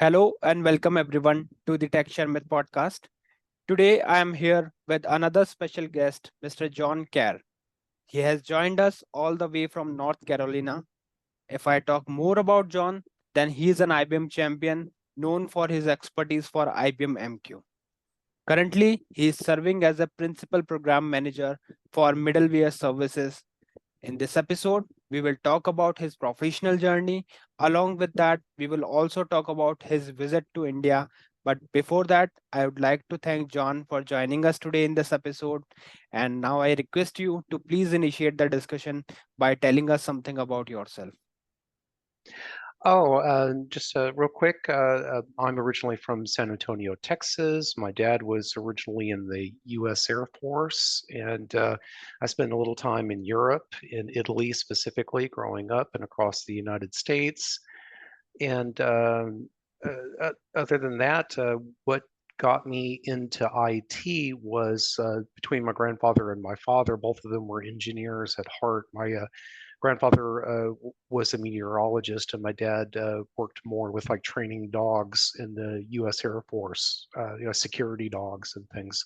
Hello and welcome everyone to the Sharmit podcast. Today I am here with another special guest, Mr. John Carr. He has joined us all the way from North Carolina. If I talk more about John, then he is an IBM champion known for his expertise for IBM MQ. Currently, he is serving as a principal program manager for Middleware Services. In this episode, we will talk about his professional journey. Along with that, we will also talk about his visit to India. But before that, I would like to thank John for joining us today in this episode. And now I request you to please initiate the discussion by telling us something about yourself. Just real quick, I'm originally from San Antonio, Texas. My dad was originally in the U.S. Air Force, and I spent a little time in Europe, in Italy specifically, growing up, and across the United States. And Other than that, what got me into IT was between my grandfather and my father. Both of them were engineers at heart. My grandfather was a meteorologist, and my dad worked more with like training dogs in the U.S. Air Force, security dogs and things.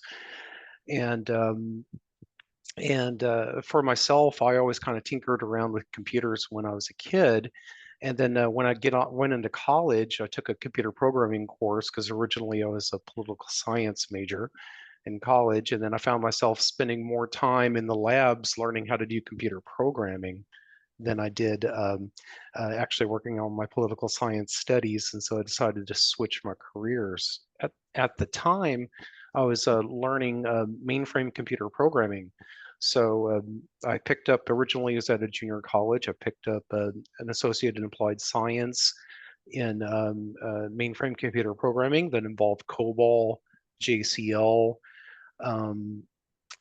And For myself, I always kind of tinkered around with computers when I was a kid. And then when went into college, I took a computer programming course because originally I was a political science major in college. And then I found myself spending more time in the labs learning how to do computer programming than I did actually working on my political science studies. And so I decided to switch my careers. At the time, I was learning mainframe computer programming. So I picked up originally was at a junior college. I picked up an associate in applied science in mainframe computer programming that involved COBOL, JCL, um,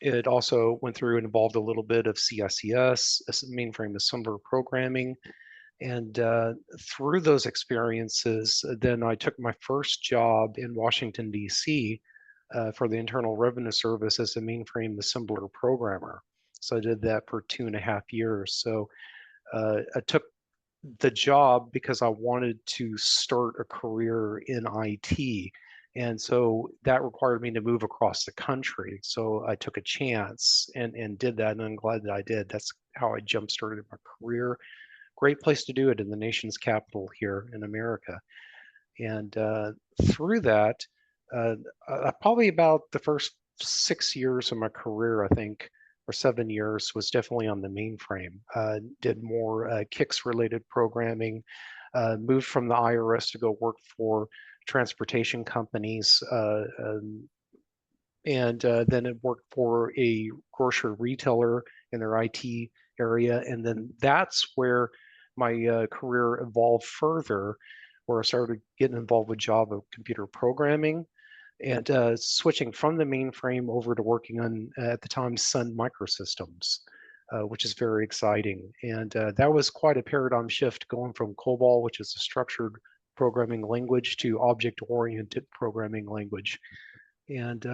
it also went through and involved a little bit of CSES, mainframe assembler programming. And Through those experiences, then I took my first job in Washington, D.C. For the Internal Revenue Service as a mainframe assembler programmer. So I did that for 2.5 years. So I took the job because I wanted to start a career in IT. And so that required me to move across the country. So I took a chance and did that. And I'm glad that I did. That's how I jump started my career. Great place to do it in the nation's capital here in America. And Through that, uh, probably about the first 6 years of my career, I think, or 7 years, was definitely on the mainframe. Did more KICS related programming, moved from the IRS to go work for transportation companies, and then it worked for a grocery retailer in their IT area. And then that's where my career evolved further, where I started getting involved with Java computer programming and switching from the mainframe over to working on, at the time, Sun Microsystems, which is very exciting. And That was quite a paradigm shift going from COBOL, which is a structured programming language, to object-oriented programming language. And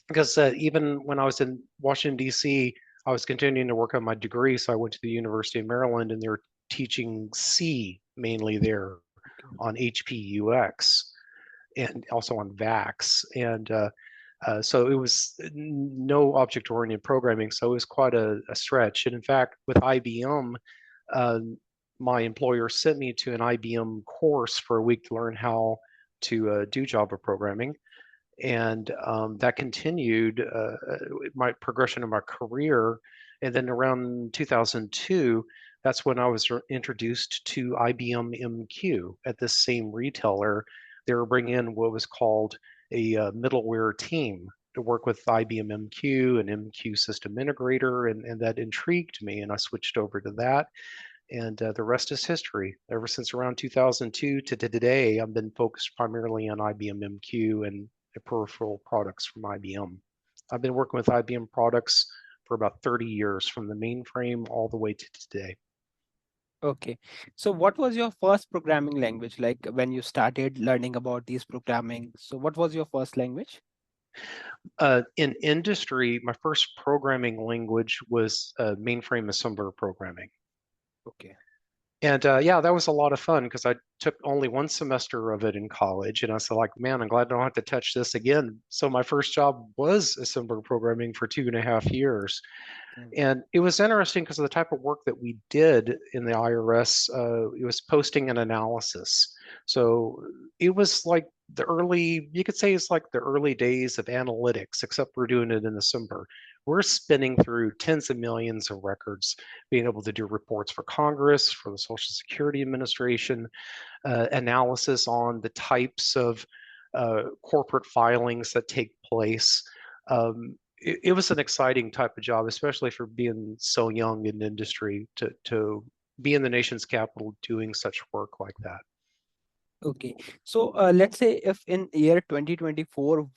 Because Even when I was in Washington, D.C., I was continuing to work on my degree. So I went to the University of Maryland, and they're teaching C mainly there Okay. on HPUX and also on VAX. So it was no object-oriented programming. So it was quite a stretch. And in fact, with IBM, uh, my employer sent me to an IBM course for a week to learn how to do Java programming. And That continued my progression in my career. And then around 2002, that's when I was introduced to IBM MQ at this same retailer. They were bringing in what was called a middleware team to work with IBM MQ and MQ system integrator, and that intrigued me, and I switched over to that. And The rest is history. Ever since around 2002 to today, I've been focused primarily on IBM MQ and the peripheral products from IBM. I've been working with IBM products for about 30 years, from the mainframe all the way to today. Okay. So, what was your first programming language like when you started learning about these programming? So, what was your first language? In industry, my first programming language was mainframe assembler programming. Okay. And yeah, that was a lot of fun because I took only one semester of it in college, and I was like, man, I'm glad I don't have to touch this again. So my first job was assembler programming for 2.5 years. Okay. And it was interesting because of the type of work that we did in the IRS. It was posting and analysis. So it was like you could say it's like the early days of analytics, except we're doing it in December. We're spinning through tens of millions of records, being able to do reports for Congress, for the Social Security Administration, analysis on the types of corporate filings that take place. It was an exciting type of job, especially for being so young in industry to be in the nation's capital doing such work like that. Okay. So let's say if in year 2024,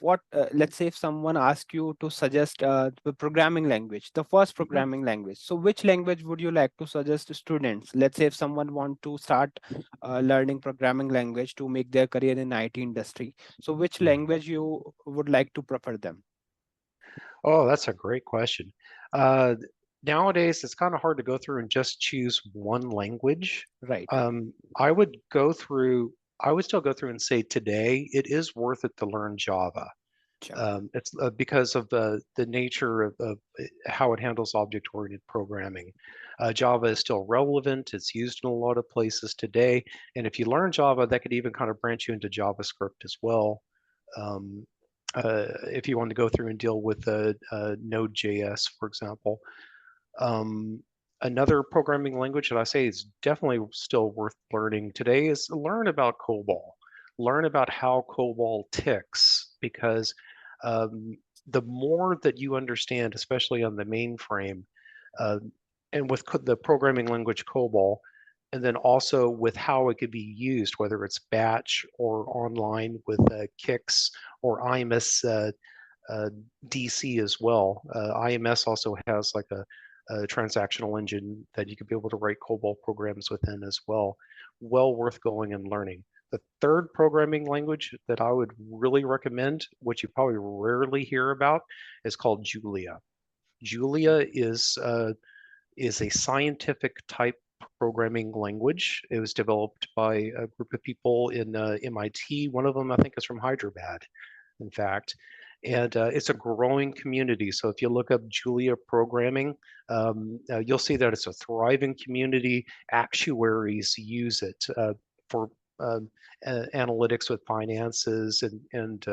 let's say if someone asks you to suggest the programming language, the first Mhm. programming language, so which language would you like to suggest to students? Let's say if someone want to start learning programming language to make their career in IT industry, so which language you would like to prefer them? Oh, that's a great question. Uh, Nowadays, it's kind of hard to go through and just choose one language. Right. Um, I would go through, I would still go through and say today it is worth it to learn Java. Java. It's because of the nature of how it handles object-oriented programming. Java is still relevant. It's used in a lot of places today. And if you learn Java, that could even kind of branch you into JavaScript as well. Um, if you want to go through and deal with Node.js, for example. Um, Another programming language that I say is definitely still worth learning today is learn about COBOL. Learn about how COBOL ticks because um, the more that you understand, especially on the mainframe, uh, and with the programming language COBOL, and then also with how it could be used, whether it's batch or online with Kix or IMS uh, DC as well. IMS also has like a transactional engine that you could be able to write COBOL programs within as well. Well worth going and learning. The third programming language that I would really recommend, which you probably rarely hear about, is called Julia. Julia is a scientific type programming language. It was developed by a group of people in MIT. One of them, I think, is from Hyderabad, in fact. And it's a growing community. So if you look up Julia programming, you'll see that it's a thriving community. Actuaries use it for um, analytics with finances, and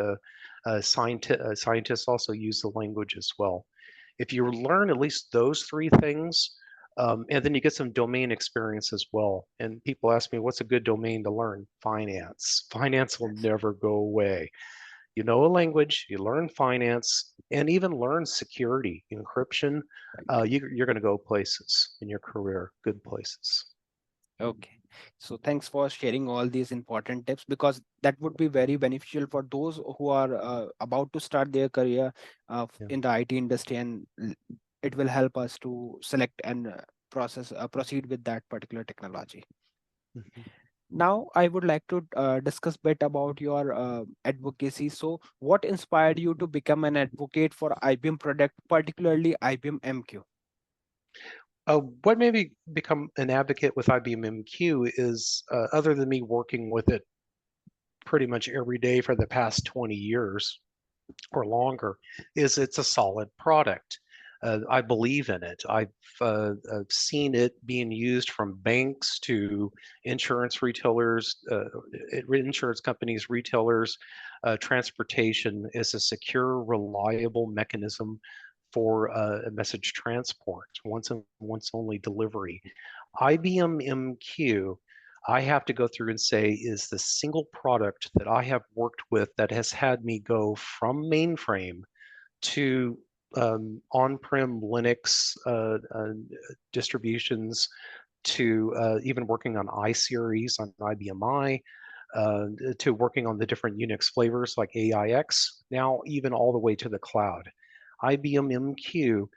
scientists also use the language as well. If you learn at least those three things, and then you get some domain experience as well. And people ask me, what's a good domain to learn? Finance. Finance will Yes. never go away. You know a language, you learn finance, and even learn security, encryption. Right. You're going to go places in your career, good places. Okay. So thanks for sharing all these important tips because that would be very beneficial for those who are about to start their career Yeah. in the IT industry, and it will help us to select and proceed with that particular technology. Mhm. Now, I would like to discuss bit about your advocacy. So, what inspired you to become an advocate for IBM product, particularly IBM MQ? What made me become an advocate with IBM MQ is, other than me working with it pretty much every day for the past 20 years or longer, is it's a solid product. I believe in it. I've seen it being used from banks to insurance retailers, insurance companies, retailers, transportation as a secure, reliable mechanism for a message transport, once and once only delivery. IBM MQ, I have to go through and say, is the single product that I have worked with that has had me go from mainframe to on-prem Linux distributions to even working on iSeries on IBM I, to working on the different Unix flavors like AIX, now even all the way to the cloud. IBM MQ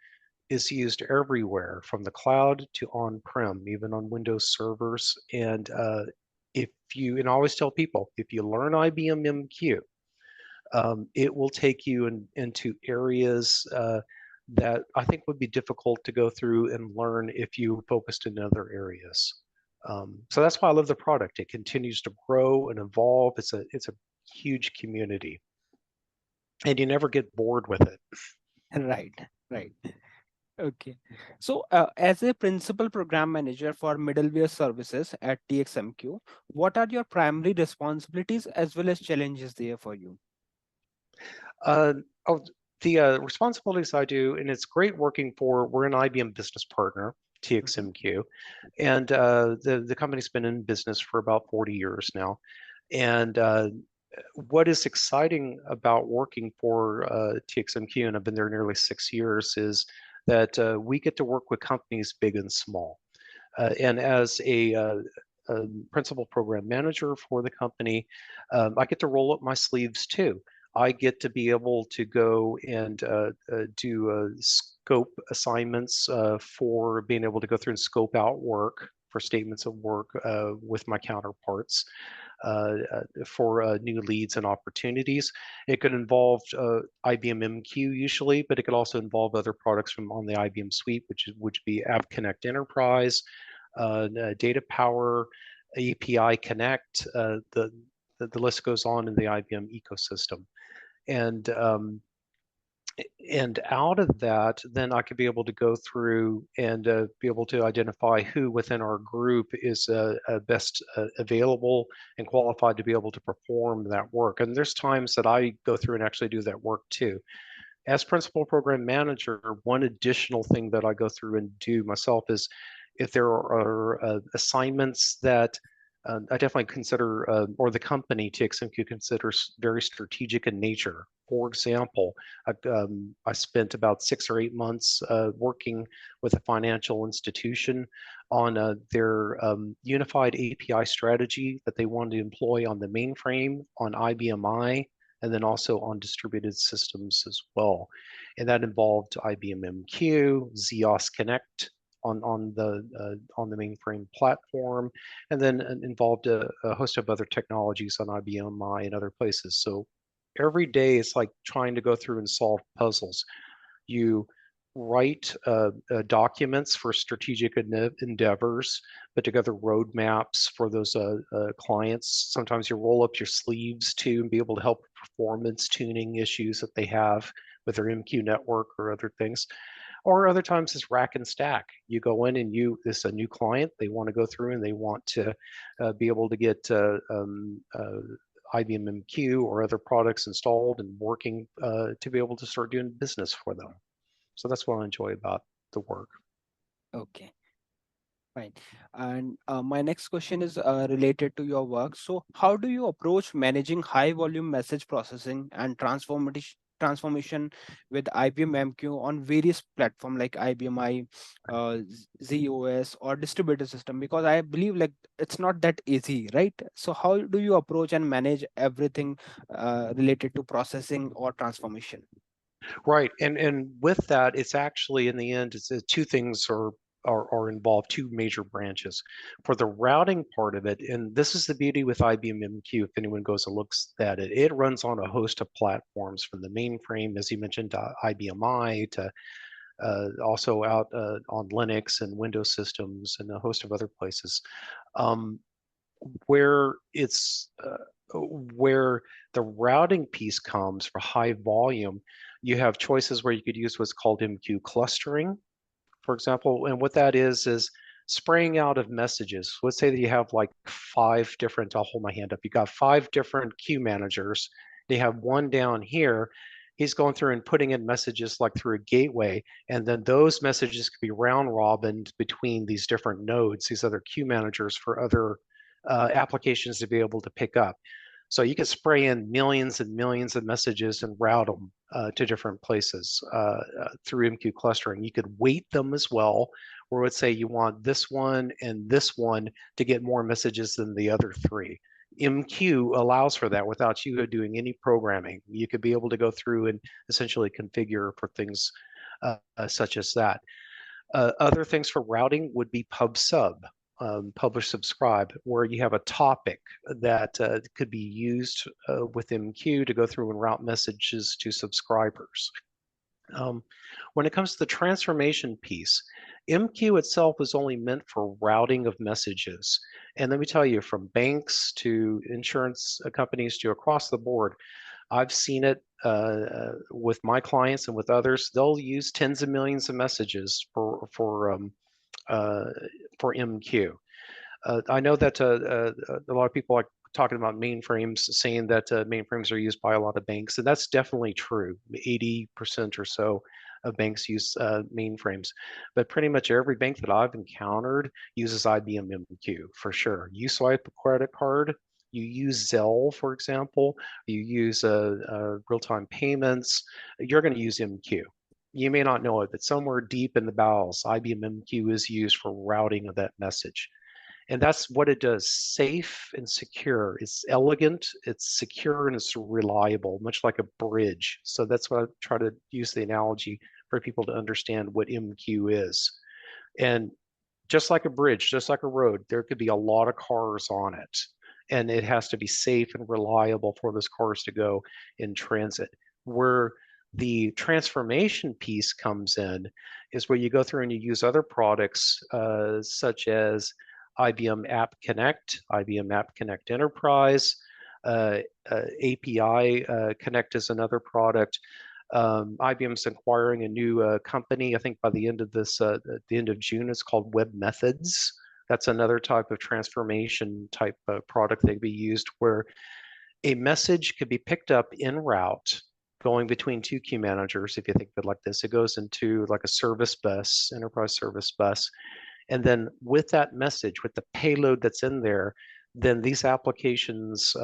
is used everywhere from the cloud to on-prem, even on Windows servers. And and I always tell people, if you learn IBM MQ, it will take you into areas that I think would be difficult to go through and learn if you focused in other areas. So that's why I love the product. It continues to grow and evolve. It's a huge community, and you never get bored with it. Right, right. Okay. So, as a principal program manager for middleware services at TxMQ, what are your primary responsibilities as well as challenges there for you? Uh, oh, the responsibilities I do, and it's great working for. We're an IBM business partner, Mhm. TxMQ, and the company's been in business for about 40 years now. And what is exciting about working for TxMQ, and I've been there nearly 6 years, is that we get to work with companies big and small. And as a principal program manager for the company, I get to roll up my sleeves too. I get to be able to go and do scope assignments for being able to go through and scope out work for statements of work with my counterparts for new leads and opportunities. It could involve IBM MQ usually, but it could also involve other products from on the IBM suite, which would be AppConnect Enterprise, Data Power, API Connect. The list goes on in the IBM ecosystem, and out of that, then I could be able to go through and be able to identify who within our group is best available and qualified to be able to perform that work. And there's times that I go through and actually do that work too. As principal program manager, one additional thing that I go through and do myself is if there are assignments that I definitely consider, or the company TxMQ considers very strategic in nature. For example, I spent about 6 or 8 months working with a financial institution on their unified API strategy that they wanted to employ on the mainframe, on IBMI, and then also on distributed systems as well. And that involved IBM MQ, ZOS Connect on the mainframe platform, and then involved a host of other technologies on IBMI and other places. So every day it's like trying to go through and solve puzzles. You write documents for strategic endeavors, put together roadmaps for those clients. Sometimes you roll up your sleeves too and be able to help performance tuning issues that they have with their MQ network or other things. Or other times it's rack and stack. You go in and this is a new client, they want to go through and they want to be able to get IBM MQ or other products installed and working to be able to start doing business for them. So that's what I enjoy about the work. Okay. Fine. And my next question is related to your work. So, how do you approach managing high volume message processing and transformation with IBM MQ on various platforms like IBM ZOS or distributed system? Because I believe like it's not that easy, right? So, how do you approach and manage everything related to processing or transformation? Right, and with that, it's actually in the end, it's two things are involved, two major branches. For the routing part of it, and this is the beauty with IBM MQ, if anyone goes and looks at it, it runs on a host of platforms from the mainframe, as you mentioned, to IBMI, to also out on Linux and Windows systems and a host of other places. Um, where it's where the routing piece comes for high volume, you have choices where you could use what's called MQ clustering, for example. And what that is spraying out of messages. Let's say that you have like five different, I'll hold my hand up. You got five different queue managers. They have one down here. He's going through and putting in messages like through a gateway, and then those messages could be round robined between these different nodes, these other queue managers for other applications to be able to pick up. So you could spray in millions and millions of messages and route them to different places through MQ clustering. You could weight them as well, where it would say you want this one and this one to get more messages than the other three. MQ allows for that without you doing any programming. You could be able to go through and essentially configure for things such as that. Other things for routing would be pub sub, publish subscribe, where you have a topic that could be used with MQ to go through and route messages to subscribers. When it comes to the transformation piece, MQ itself was only meant for routing of messages. And let me tell you, from banks to insurance companies to across the board, I've seen it with my clients and with others. They'll use tens of millions of messages for MQ. I know that a lot of people are talking about mainframes, saying that mainframes are used by a lot of banks, and that's definitely true. 80% or so of banks use mainframes, but pretty much every bank that I've encountered uses IBM MQ for sure. You swipe a credit card, you use Zelle, for example, you use real-time payments, you're going to use MQ. You may not know it, but somewhere deep in the bowels, IBM MQ is used for routing of that message. And that's what it does: safe and secure. It's elegant, it's secure, and it's reliable, much like a bridge. So that's what I try to use the analogy for people to understand what MQ is. And just like a bridge, just like a road, there could be a lot of cars on it. And it has to be safe and reliable for those cars to go in transit. Where the transformation piece comes in is where you go through and you use other products such as IBM App Connect, IBM App Connect Enterprise, API Connect is another product. IBM's acquiring a new company. I think by the end of the end of June, it's called Web Methods. That's another type of transformation type product that could be used where a message could be picked up en route going between two queue managers. If you think of it like this, it goes into like a service bus, enterprise service bus. And then with that message, with the payload that's in there, then these applications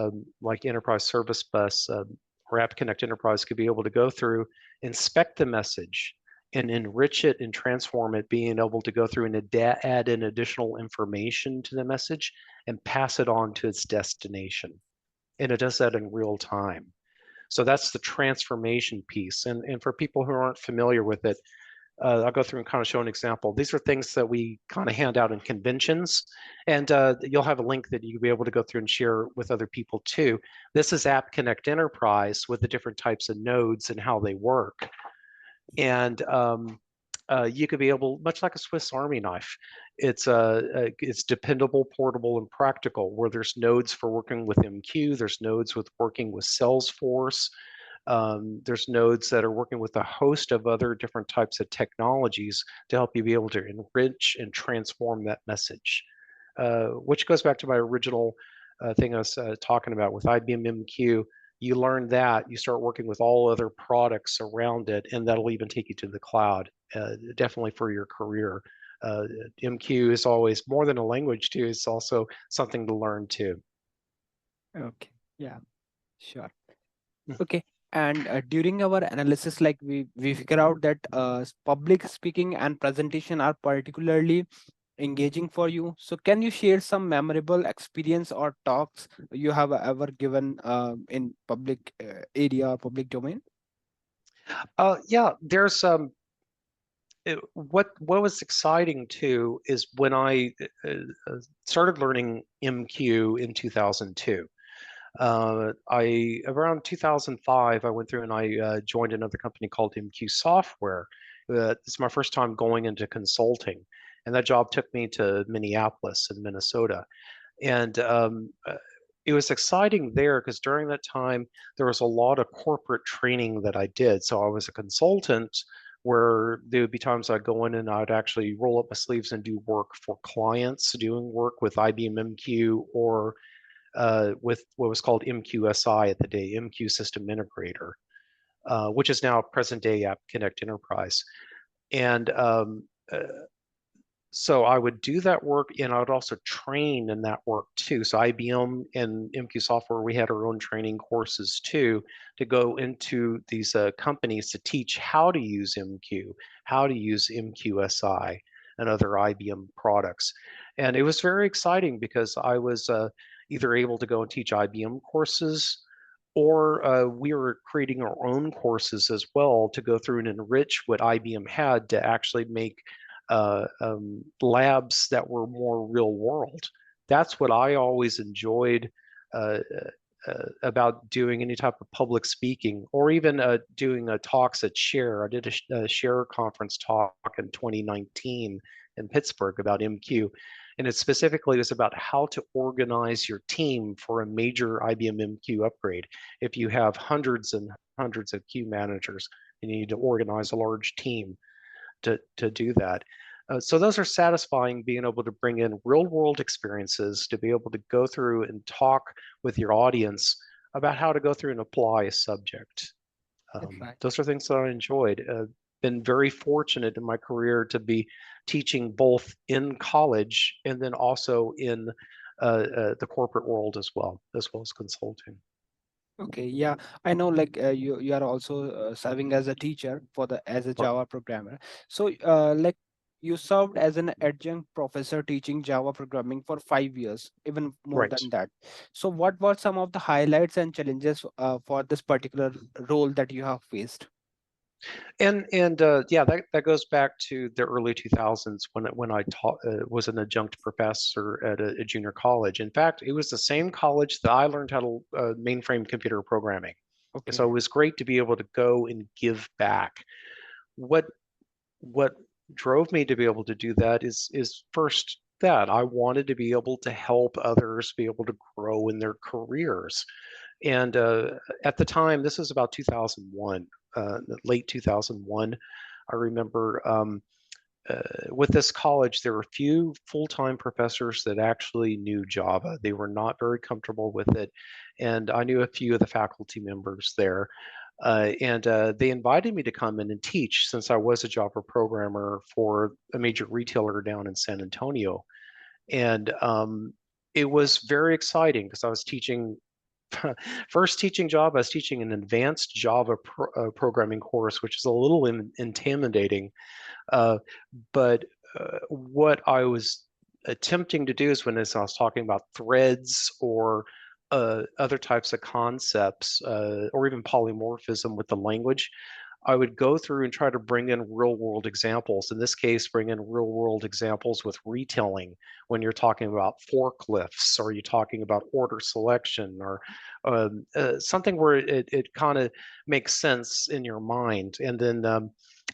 like Enterprise Service Bus or App Connect Enterprise could be able to go through, inspect the message, and enrich it and transform it, being able to go through and add in additional information to the message and pass it on to its destination. And it does that in real time. So that's the transformation piece. And for people who aren't familiar with it, I'll go through and kind of show an example. These are things that we kind of hand out in conventions, and you'll have a link that you'll be able to go through and share with other people too. This is App Connect Enterprise with the different types of nodes and how they work. And you could be able, much like a Swiss Army knife, it's dependable, portable, and practical, where there's nodes for working with MQ, there's nodes with working with Salesforce, there's nodes that are working with a host of other different types of technologies to help you be able to enrich and transform that message, which goes back to my original thing I was talking about with IBM MQ. You learn that, you start working with all other products around it, and that'll even take you to the cloud, definitely for your career. MQ is always more than a language too, it's also something to learn too. Okay, yeah, sure. Okay. And during our analysis, like we figure out that public speaking and presentation are particularly engaging for you. So can you share some memorable experience or talks you have ever given in public area or public domain? Yeah, there's what was exciting too is when I started learning MQ in 2002. Around 2005, I went through and I joined another company called MQ Software. It's my first time going into consulting, and that job took me to Minneapolis in Minnesota. And it was exciting there because during that time, there was a lot of corporate training that I did. So I was a consultant where there would be times I'd go in and I'd actually roll up my sleeves and do work for clients, doing work with IBM MQ or with what was called MQSI at the day, MQ System Integrator, which is now present day App Connect Enterprise. And so I would do that work, and I would also train in that work too. So IBM and MQ Software, we had our own training courses too to go into these companies to teach how to use MQ, how to use MQSI and other IBM products. And it was very exciting because I was either able to go and teach IBM courses, or we were creating our own courses as well to go through and enrich what IBM had to actually make labs that were more real world. That's what I always enjoyed about doing any type of public speaking or even doing talks at Share. I did a Share conference talk in 2019 in Pittsburgh about MQ. And it specifically was about how to organize your team for a major IBM MQ upgrade. If you have hundreds and hundreds of queue managers, you need to organize a large team to do that. So those are satisfying, being able to bring in real world experiences, to be able to go through and talk with your audience about how to go through and apply a subject. That's right. Those are things that I enjoyed. Been very fortunate in my career to be teaching both in college and then also in the corporate world as well as consulting. Okay, yeah, I know. Like you are also serving as a teacher for the as a Right. Java programmer. So like you served as an adjunct professor teaching Java programming for 5 years, even more Right. than that. So what were some of the highlights and challenges for this particular role that you have faced? And yeah, that goes back to the early 2000s when I taught was an adjunct professor at a junior college. In fact, it was the same college that I learned how to mainframe computer programming. So Okay, it was great to be able to go and give back. What what drove me to be able to do that is first that I wanted to be able to help others be able to grow in their careers. And at the time, this was about 2001, late 2001. I remember with this college, there were a few full-time professors that actually knew Java. They were not very comfortable with it. And I knew a few of the faculty members there. And they invited me to come in and teach since I was a Java programmer for a major retailer down in San Antonio. And it was very exciting because I was teaching first teaching Java. I was teaching an advanced Java programming course, which is a little intimidating. Uh, but what I was attempting to do is when I was talking about threads or other types of concepts or even polymorphism with the language, I would go through and try to bring in real world examples. In this case, bring in real world examples with retailing when you're talking about forklifts or you're talking about order selection or something where it kind of makes sense in your mind. And then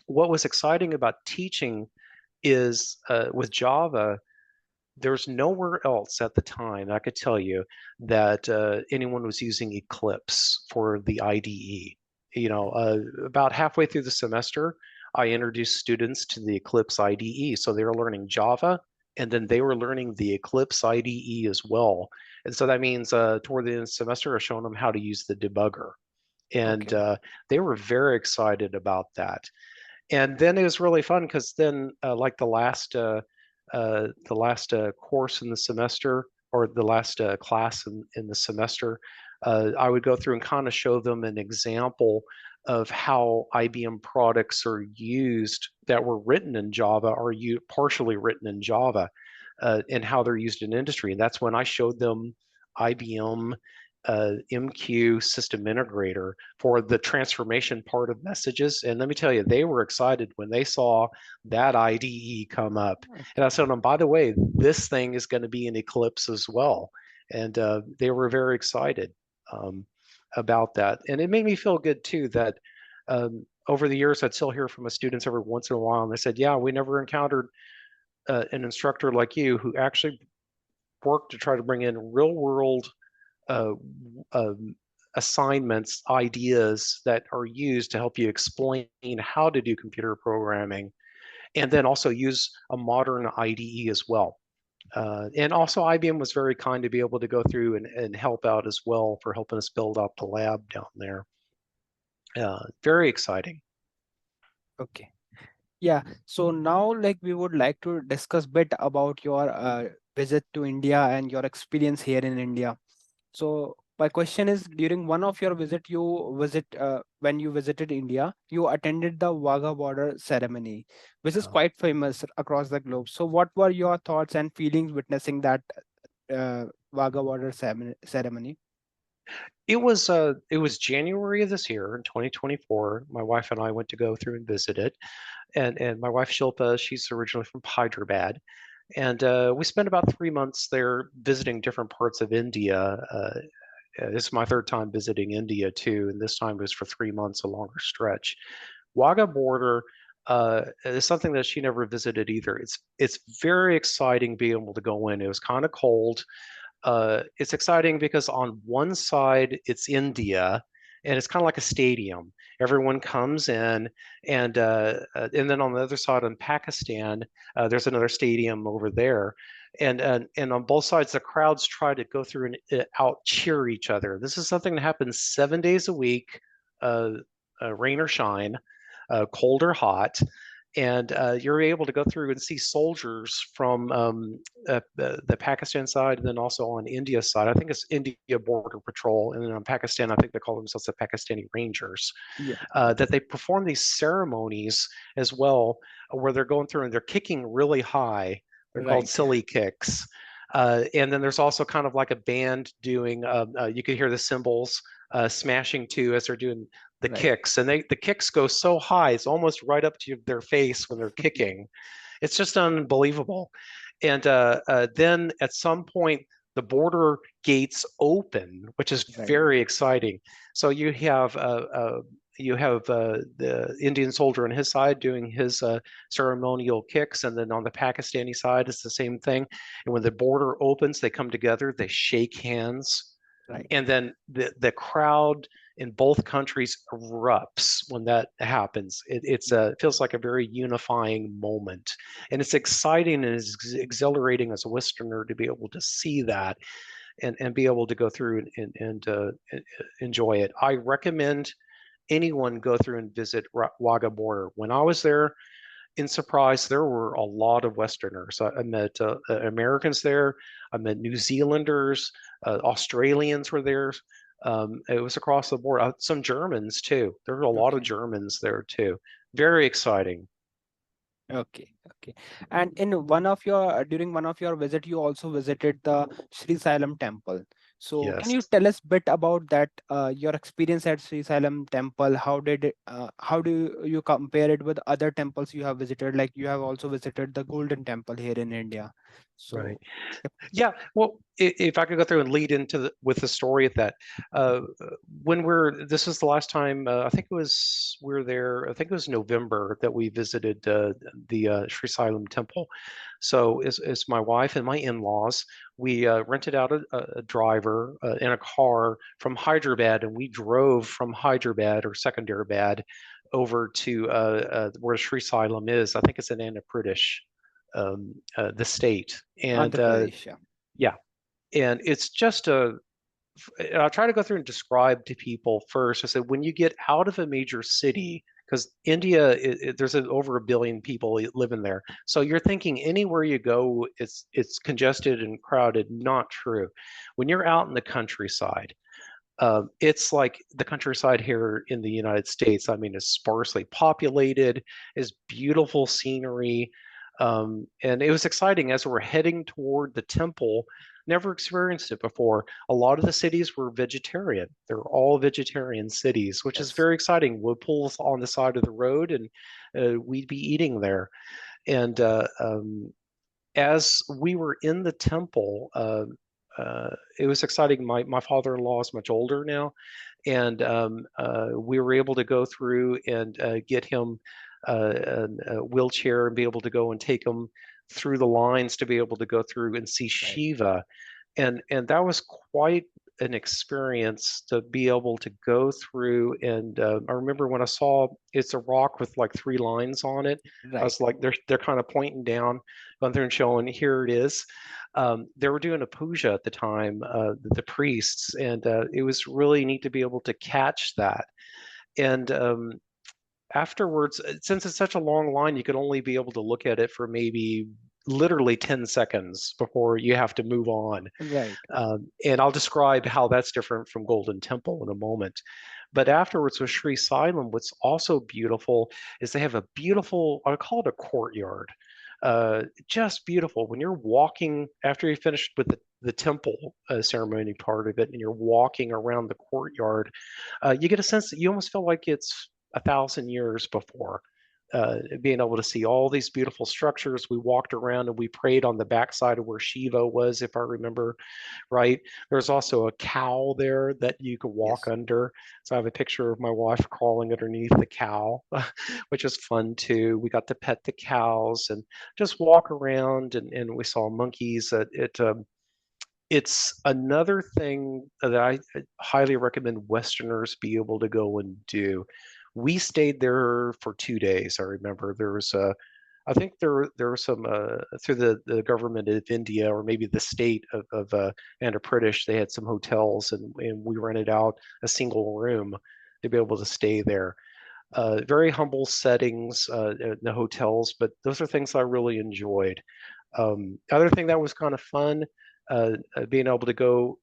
what was exciting about teaching is with Java, there's nowhere else at the time I could tell you that anyone was using Eclipse for the IDE. About halfway through the semester, I introduced students to the Eclipse IDE. So they were learning Java, and then they were learning the Eclipse IDE as well. And so that means toward the end of the semester, I showed them how to use the debugger. And okay, they were very excited about that. And then it was really fun because then, like the last course in the semester or the last class in the semester, I would go through and kind of show them an example of how IBM products are used that were written in Java or partially written in Java, and how they're used in industry. And that's when I showed them IBM MQ system integrator for the transformation part of messages. And let me tell you, they were excited when they saw that IDE come up. And I okay, told them, by the way, this thing is going to be in Eclipse as well. And they were very excited about that. And it made me feel good too that over the years, I'd still hear from the students every once in a while. And they said, yeah, we never encountered an instructor like you who actually worked to try to bring in real world uh, assignments, ideas that are used to help you explain how to do computer programming, and then also use a modern IDE as well. And also, IBM was very kind to be able to go through and help out as well for helping us build out the lab down there. Very exciting. okay. Yeah. So now, like, we would like to discuss bit about your visit to India and your experience here in India. So my question is, during one of your when you visited India, you attended the Wagah border ceremony, which is Yeah. quite famous across the globe. So what were your thoughts and feelings witnessing that Wagah border ceremony? It was January of this year in 2024. My wife and I went to go through and visit it, and my wife Shilpa, she's originally from Hyderabad, and we spent about 3 months there visiting different parts of India. This is my third time visiting India too, and this time it was for 3 months, a longer stretch. Wagah border is something that she never visited either. It's very exciting being able to go in. It was kind of cold. It's exciting because on one side it's India, and it's kind of like a stadium. Everyone comes in, and then on the other side in Pakistan, there's another stadium over there, and on both sides the crowds try to go through and out cheer each other. This is something that happens 7 days a week, uh, rain or shine, cold or hot, and you're able to go through and see soldiers from the Pakistan side, and then also on India's side. I think it's India Border Patrol, and then on Pakistan, I think they call themselves the Pakistani Rangers. Yeah. That they perform these ceremonies as well, where they're going through and they're kicking really high. They're called Right. silly kicks. And then there's also kind of like a band doing, you can hear the cymbals smashing too as they're doing the Right. kicks. And the kicks go so high, it's almost right up to their face when they're kicking. It's just unbelievable. And then at some point, the border gates open, which is Right. very exciting. So you have the Indian soldier on his side doing his ceremonial kicks, and then on the Pakistani side, it's the same thing. And when the border opens, they come together, they shake hands, Right. and then the crowd in both countries erupts when that happens. It feels like a very unifying moment, and it's exciting and it's exhilarating as a Westerner to be able to see that and be able to go through and enjoy it. I recommend anyone go through and visit Wagah border. When I was there in Surprise, there were a lot of Westerners. I met Americans there. I met New Zealanders. Australians were there. It was across the board. Some Germans too. There were a lot of Okay. Germans there too. Very exciting. Okay. Okay. And in one of your during one of your visit, you also visited the Sri Sailam temple. So can Yes. you tell us a bit about that, your experience at Sri Sailam temple? How do you compare it with other temples you have visited? Like you have also visited the Golden Temple here in India. Right. So, yep. Yeah, well, if I could go through and lead into with the story of that, uh, this was the last time, I think it was, we were there, I think it was November that we visited the Sri Sailam temple. So it's my wife and my in-laws. We rented out a driver in a car from Hyderabad, and we drove from Hyderabad or Secunderabad over to where Sri Sailam is. I think it's in Andhra Pradesh, the state. And Andhra Pradesh. Yeah. yeah, and it's just and I'll try to go through and describe to people first. I said, when you get out of a major city, because India, there's over 1 billion people living there. So you're thinking anywhere you go, it's congested and crowded. Not true. When you're out in the countryside, it's like the countryside here in the United States. I mean, it's sparsely populated, is beautiful scenery. And it was exciting as we're heading toward the temple. Never experienced it before. A lot of the cities were vegetarian. They're all vegetarian cities, which is Yes. very exciting. We'd pull on the side of the road and we'd be eating there. And as we were in the temple, it was exciting. My father-in-law is much older now, and we were able to go through and get him a wheelchair and be able to go and take him through the lines to be able to go through and see Right. Shiva, and that was quite an experience to be able to go through. And I remember when I saw it's a rock with like 3 lines on it. I Right. was like, they're kind of pointing down, going through and showing here it is. They were doing a puja at the time, the priests, and it was really neat to be able to catch that. And afterwards, since it's such a long line, you can only be able to look at it for maybe literally 10 seconds before you have to move on. Right. And I'll describe how that's different from Golden Temple in a moment. But afterwards with Sri Sailam, what's also beautiful is they have a beautiful, I call it a courtyard. Just beautiful. When you're walking, after you finished with the temple ceremony part of it, and you're walking around the courtyard, you get a sense that you almost feel like it's 1,000 years before. being able to see all these beautiful structures. We walked around and we prayed on the backside of where Shiva was, if I remember right. There's also a cow there that you could walk Yes. under. So I have a picture of my wife crawling underneath the cow, which is fun too. We got to pet the cows and just walk around, and we saw monkeys. It's another thing that I highly recommend Westerners be able to go and do. We stayed there for 2 days. I remember there was I think there was some through the government of India, or maybe the state of Andhra Pradesh. They had some hotels, and we rented out a single room to be able to stay there. Very humble settings in the hotels, but those are things I really enjoyed. Other thing that was kind of fun, being able to go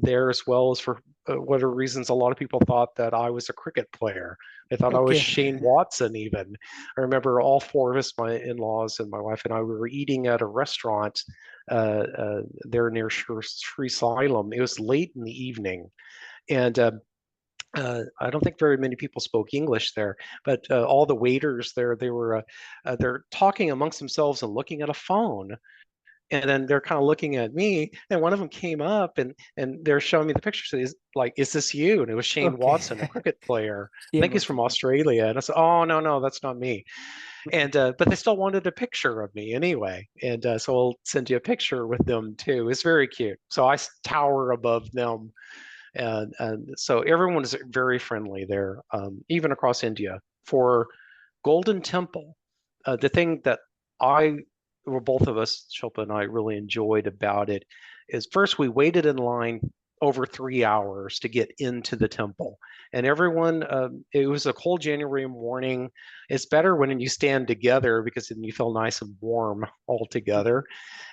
there as well as for whatever reasons, a lot of people thought that I was a cricket player. They thought I was Okay. Shane Watson even. I remember all four of us, my in-laws and my wife and I, we were eating at a restaurant there near Sri Salem. It was late in the evening, and I don't think very many people spoke English there, but all the waiters there, they're talking amongst themselves and looking at a phone. And then they're kind of looking at me, and one of them came up and they're showing me the picture. So he's like, "Is this you?" And it was Shane Okay. Watson, a cricket player. I Shane think he's from Watson. Australia. And I said, "Oh, no, no, that's not me." And but they still wanted a picture of me anyway. And so I'll send you a picture with them too. It's very cute. So I tower above them, and so everyone is very friendly there, even across India. For Golden Temple, the thing that I, well, both of us, Shilpa and I, really enjoyed about it is first we waited in line over 3 hours to get into the temple, and everyone. It was a cold January morning. It's better when you stand together because then you feel nice and warm all together,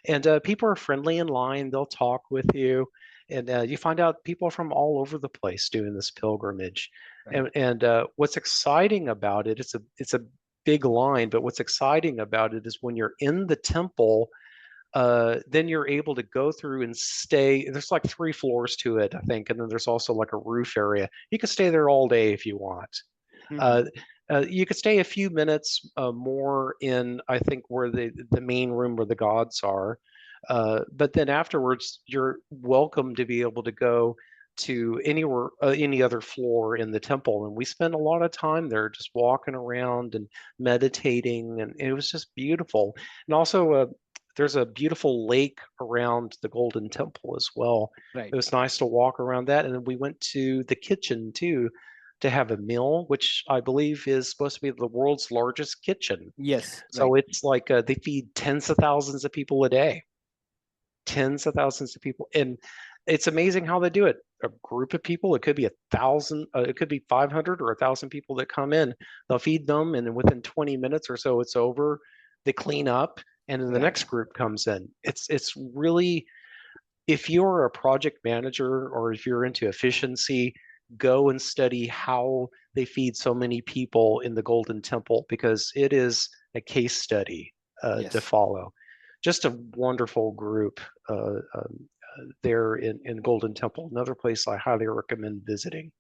and people are friendly in line. They'll talk with you, and you find out people from all over the place doing this pilgrimage. Right. And what's exciting about it, it's a big line, but what's exciting about it is when you're in the temple, then you're able to go through and stay. There's like 3 floors to it, I think, and then there's also like a roof area. You can stay there all day if you want. Mhm. Uh, you could stay a few minutes more in, I think, where the main room where the gods are. But then afterwards, you're welcome to be able to go to anywhere, any other floor in the temple. And we spent a lot of time there just walking around and meditating, and it was just beautiful. And also, there's a beautiful lake around the Golden Temple as well. It Right. was nice to walk around that. And then we went to the kitchen too to have a meal, which I believe is supposed to be the world's largest kitchen. Yes. So Right. it's like they feed tens of thousands of people a day, tens of thousands of people. And it's amazing how they do it. A group of people, it could be 1,000, it could be 500 or 1,000 people that come in. They'll feed them, and then within 20 minutes or so, it's over. They clean up, and then the Right. next group comes in. It's really, if you're a project manager or if you're into efficiency, go and study how they feed so many people in the Golden Temple, because it is a case study to Yes. follow. Just a wonderful group there in Golden Temple, another place I highly recommend visiting.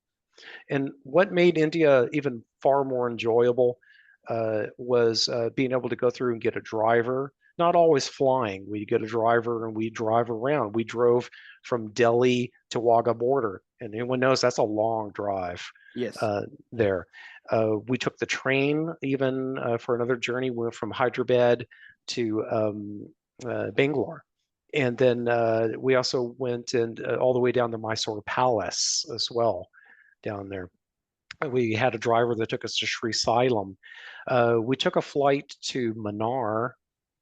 And what made India even far more enjoyable was being able to go through and get a driver, not always flying. We get a driver and we drive around. We drove from Delhi to Wagah border, and anyone knows that's a long drive Yes. uh, there. We took the train even for another journey. We went from Hyderabad to Bangalore. And then we also went and all the way down to Mysore Palace as well down there. We had a driver that took us to Sri Salem. We took a flight to Mannar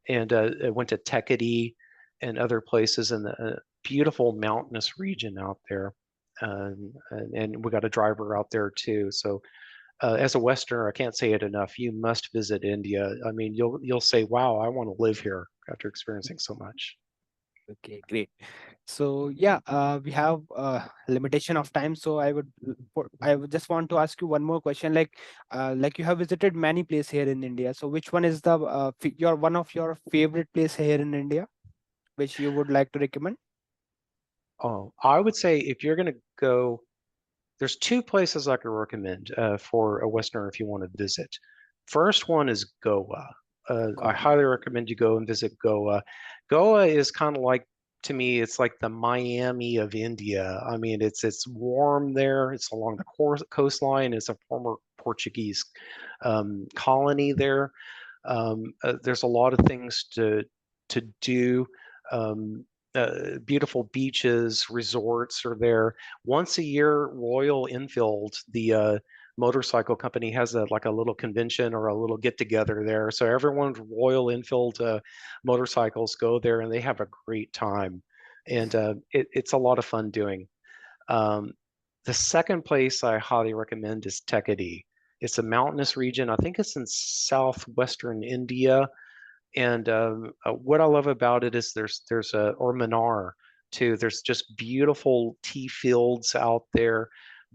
and went to Tekadi and other places in the beautiful mountainous region out there. And we got a driver out there too. So as a Westerner, I can't say it enough. You must visit India. I mean, you'll say, "Wow, I want to live here," after experiencing so much. Okay, great. So yeah, we have limitation of time. So I would just want to ask you one more question. Like you have visited many places here in India. So which one is the your one of your favorite place here in India, which you would like to recommend? Oh, I would say if you're going to go, there's 2 places I could recommend for a Westerner if you want to visit. First one is Goa. I Goa. highly recommend you go and visit Goa. Goa is kind of like, to me, it's like the Miami of India. I mean, it's warm there. It's along the coastline. It's a former Portuguese colony there. There's a lot of things to do. Um, Beautiful beaches, resorts are there. Once a year, Royal Enfield, the motorcycle company, has like a little convention or a little get together there. So everyone's Royal Enfield motorcycles go there and they have a great time. And it's a lot of fun doing. Um, the second place I highly recommend is Tekadi. It's a mountainous region. I think it's in southwestern India. And what I love about it is there's a, or Manar too. There's just beautiful tea fields out there,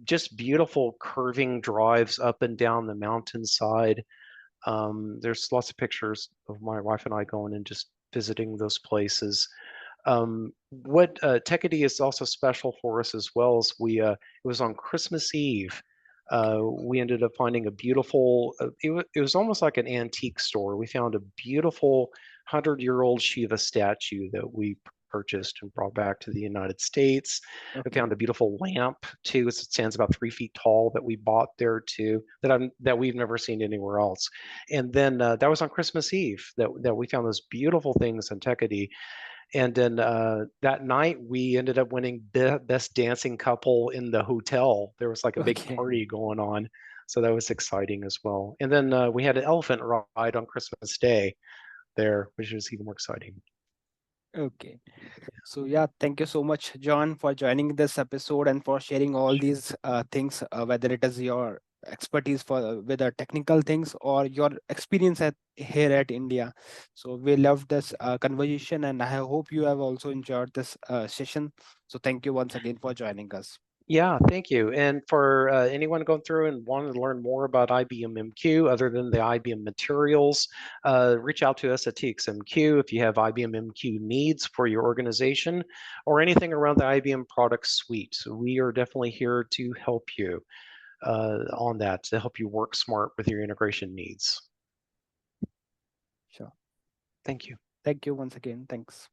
just beautiful curving drives up and down the mountainside. There's lots of pictures of my wife and I going and just visiting those places. What Tekadi is also special for us as well as it was on Christmas Eve. We ended up finding a beautiful, it was almost like an antique store. We found a beautiful 100-year-old Shiva statue that we purchased and brought back to the United States. We Okay. found a beautiful lamp too. It stands about 3 feet tall that we bought there too, that we've never seen anywhere else. And then that was on Christmas Eve that we found those beautiful things in Tekadi. And then that night, we ended up winning best dancing couple in the hotel. There was like a big Okay. party going on. So that was exciting as well. And then we had an elephant ride on Christmas Day there, which was even more exciting. Okay. So yeah, thank you so much, John, for joining this episode and for sharing all these things, whether it is your expertise for with the technical things or your experience at here at India. So we loved this conversation, and I hope you have also enjoyed this session. So thank you once again for joining us. Yeah, thank you. And for anyone going through and wanting to learn more about IBM MQ, other than the IBM materials, reach out to us at TxMQ if you have IBM MQ needs for your organization or anything around the IBM product suite. So we are definitely here to help you on that, to help you work smart with your integration needs. Sure. Thank you. Thank you once again. Thanks.